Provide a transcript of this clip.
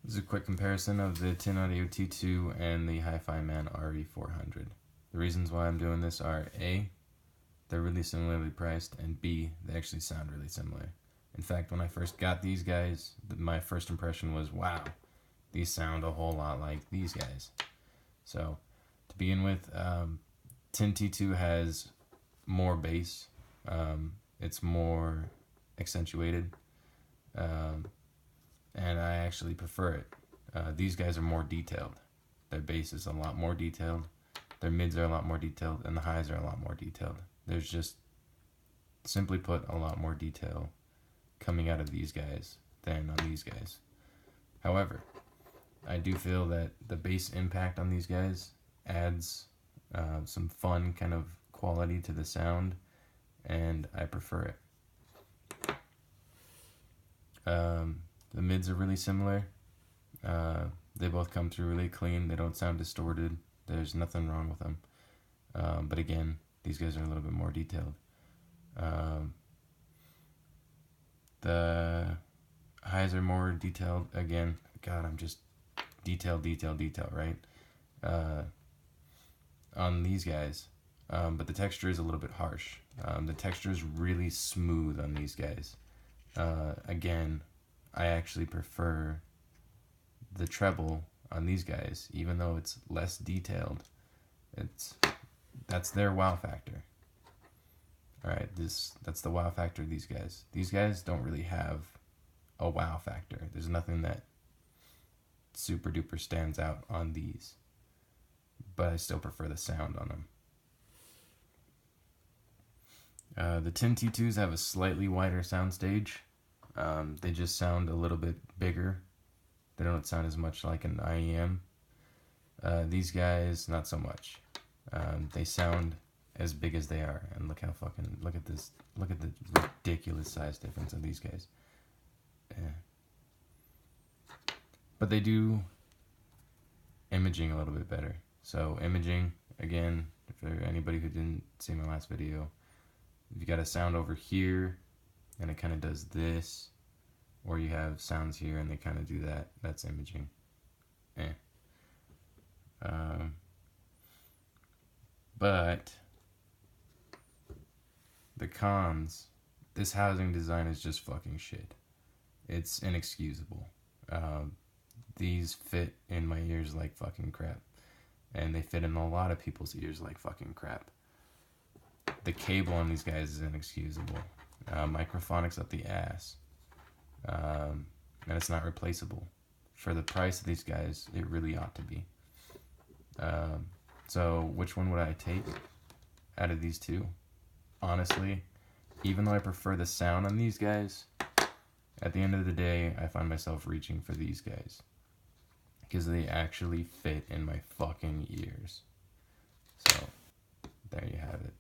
This is a quick comparison of the Tin Audio T2 and the Hifiman RE400. The reasons why I'm doing this are A, they're really similarly priced, and B, they actually sound really similar. In fact, when I first got these guys, my first impression was, wow, these sound a whole lot like these guys. So, to begin with, Tin T2 has more bass. It's more accentuated. And I actually prefer it. These guys are more detailed. Their bass is a lot more detailed, their mids are a lot more detailed, and the highs are a lot more detailed. There's just, simply put, a lot more detail coming out of these guys than on these guys. However, I do feel that the bass impact on these guys adds some fun kind of quality to the sound, and I prefer it. The mids are really similar. They both come through really clean. They don't sound distorted. There's nothing wrong with them. But again, these guys are a little bit more detailed. The highs are more detailed. Again, God, I'm just detail, right? On these guys. But the texture is a little bit harsh. The texture is really smooth on these guys. Again, I actually prefer the treble on these guys, even though it's less detailed. That's their wow factor. Alright, that's the wow factor of these guys. These guys don't really have a wow factor. There's nothing that super duper stands out on these. But I still prefer the sound on them. The Tin T2s have a slightly wider soundstage. They just sound a little bit bigger. They don't sound as much like an IEM. These guys, not so much. They sound as big as they are, and look at this, look at the ridiculous size difference of these guys. But they do imaging a little bit better. So imaging, again, for anybody who didn't see my last video, if you got a sound over here, and it kind of does this, or you have sounds here and they kind of do that, that's imaging. But the cons, this housing design is just fucking shit. It's inexcusable. These fit in my ears like fucking crap, and they fit in a lot of people's ears like fucking crap. The cable on these guys is inexcusable. Microphonics up the ass. And it's not replaceable. For the price of these guys, it really ought to be. So which one would I take out of these two? Honestly, even though I prefer the sound on these guys, at the end of the day, I find myself reaching for these guys, because they actually fit in my fucking ears. So, there you have it.